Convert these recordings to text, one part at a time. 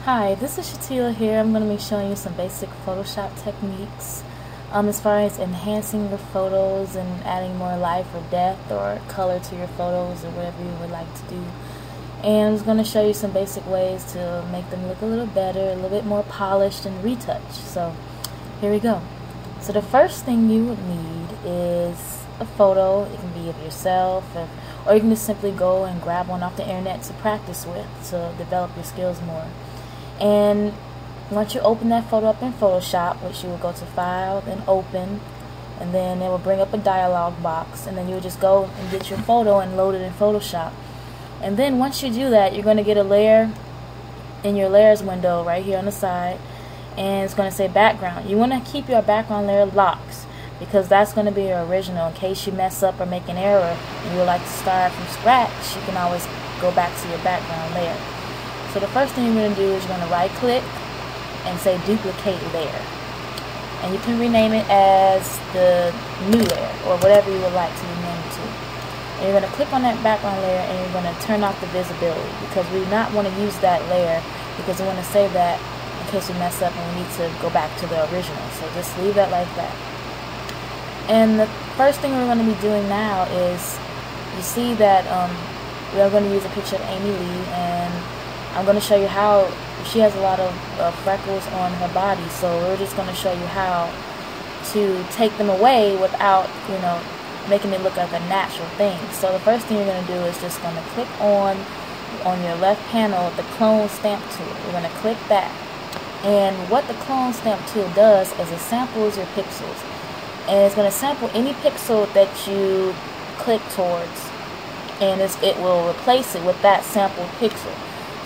Hi, this is Shatila here. I'm going to be showing you some basic Photoshop techniques as far as enhancing your photos and adding more life or depth or color to your photos or whatever you would like to do. And I'm just going to show you some basic ways to make them look a little better, a little bit more polished and retouched. So here we go. So the first thing you would need is a photo. It can be of yourself, or you can just simply go and grab one off the internet to practice with to develop your skills more. And once you open that photo up in Photoshop, which you will go to File, then Open, and then it will bring up a dialog box, and then you'll just go and get your photo and load it in Photoshop. And then once you do that, you're going to get a layer in your layers window right here on the side, and it's going to say background. You want to keep your background layer locked because that's going to be your original. In case you mess up or make an error and you would like to start from scratch, you can always go back to your background layer. So the first thing you're going to do is you're going to right click and say duplicate layer, and you can rename it as the new layer or whatever you would like to rename it to. And you're going to click on that background layer and you're going to turn off the visibility because we do not want to use that layer because we want to save that in case we mess up and we need to go back to the original. So just leave that like that. And the first thing we're going to be doing now is you see that we are going to use a picture of Amy Lee, and I'm going to show you how she has a lot of freckles on her body, so we're just going to show you how to take them away without, making it look like a natural thing. So the first thing you're going to do is just going to click on your left panel the clone stamp tool. You're going to click that, and what the clone stamp tool does is it samples your pixels, and it's going to sample any pixel that you click towards, and it will replace it with that sampled pixel.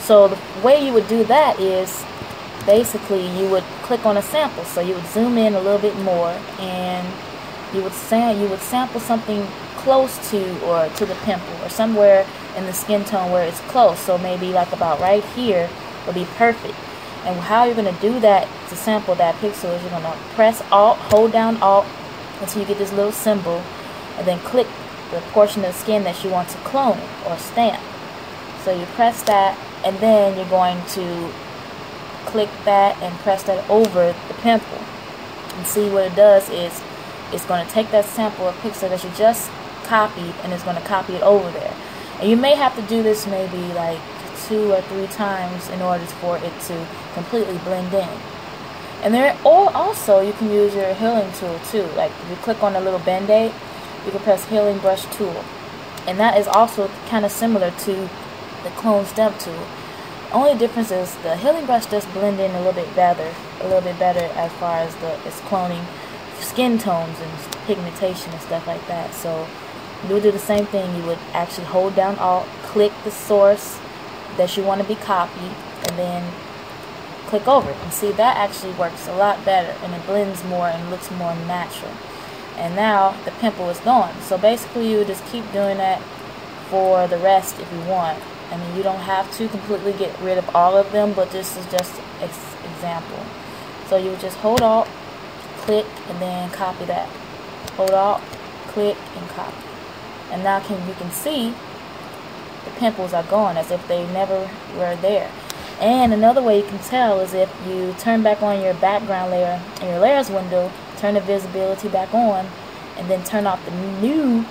So the way you would do that is basically you would click on a sample. So you would zoom in a little bit more, and you would sample something close to or to the pimple or somewhere in the skin tone where it's close. So maybe like about right here would be perfect. And how you're going to do that to sample that pixel is you're going to press Alt, hold down Alt until you get this little symbol, and then click the portion of the skin that you want to clone or stamp. So you press that, and then you're going to click that and press that over the pimple. And see what it does is it's going to take that sample of pixel that you just copied, and it's going to copy it over there. And you may have to do this maybe like 2 or 3 times in order for it to completely blend in. And also you can use your healing tool too. Like if you click on the little band-aid, you can press healing brush tool, and that is also kind of similar to the clone stamp tool. Only difference is the healing brush does blend in a little bit better as far as it's cloning skin tones and pigmentation and stuff like that. So you would do the same thing. You would actually hold down Alt, click the source that you want to be copied, and then click over it. And see, that actually works a lot better, and it blends more and looks more natural. And now the pimple is gone. So basically you would just keep doing that for the rest if you want. I mean, you don't have to completely get rid of all of them, but this is just an example. So you would just hold Alt, click, and then copy that. Hold Alt, click, and copy. And now you can see the pimples are gone as if they never were there. And another way you can tell is if you turn back on your background layer in your layers window, turn the visibility back on, and then turn off the new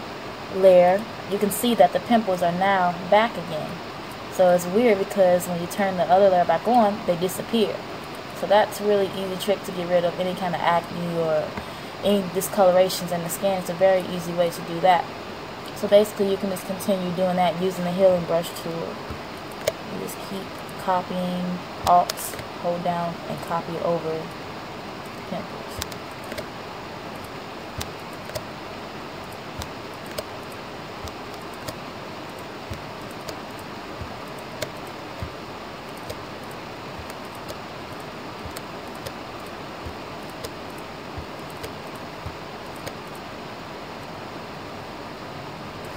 layer, you can see that the pimples are now back again. So it's weird because when you turn the other layer back on, they disappear. So that's a really easy trick to get rid of any kind of acne or any discolorations in the skin. It's a very easy way to do that. So basically you can just continue doing that using the healing brush tool. You just keep copying, Alt, hold down, and copy over pimples.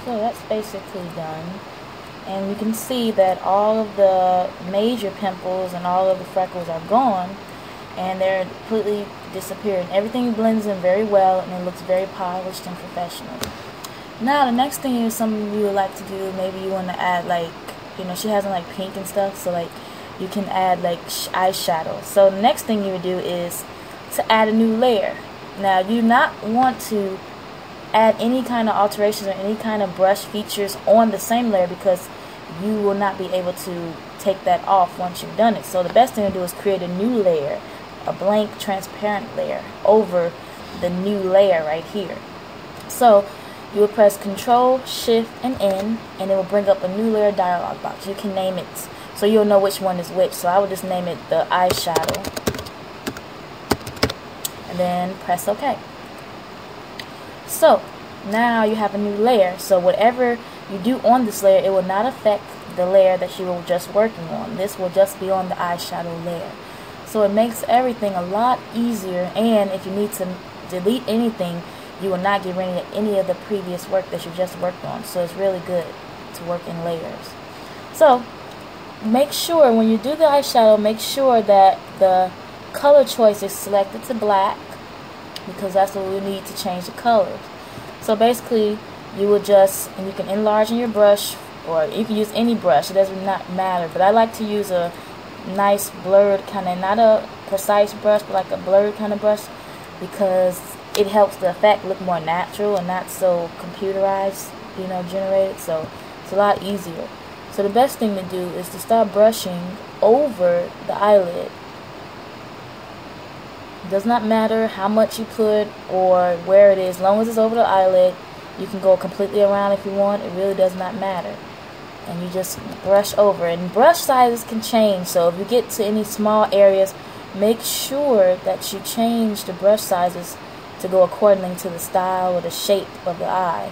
So that's basically done, and you can see that all of the major pimples and all of the freckles are gone, and they're completely disappeared. Everything blends in very well, and it looks very polished and professional. Now the next thing is something you would like to do. Maybe you want to add, like, she has like pink and stuff, so like you can add like eyeshadow. So the next thing you would do is to add a new layer. Now you do not want to add any kind of alterations or any kind of brush features on the same layer, because you will not be able to take that off once you've done it. So the best thing to do is create a new layer, a blank transparent layer over the new layer right here. So you will press Control, Shift, and N, and it will bring up a new layer dialog box. You can name it so you'll know which one is which. So I would just name it the eyeshadow, and then press OK. So now you have a new layer. So whatever you do on this layer, it will not affect the layer that you were just working on. This will just be on the eyeshadow layer. So it makes everything a lot easier, and if you need to delete anything, you will not get rid of any of the previous work that you just worked on. So it's really good to work in layers. So make sure when you do the eyeshadow, make sure that the color choice is selected to black, because that's what we need to change the colors. So basically you will just, and you can enlarge in your brush, or you can use any brush, it does not matter, but I like to use a nice blurred kind of, not a precise brush, but like a blurred kind of brush, because it helps the effect look more natural and not so computerized, generated. So it's a lot easier. So the best thing to do is to start brushing over the eyelid. It does not matter how much you put or where it is, as long as it's over the eyelid. You can go completely around if you want, it really does not matter. And you just brush over, and brush sizes can change, so if you get to any small areas, make sure that you change the brush sizes to go according to the style or the shape of the eye.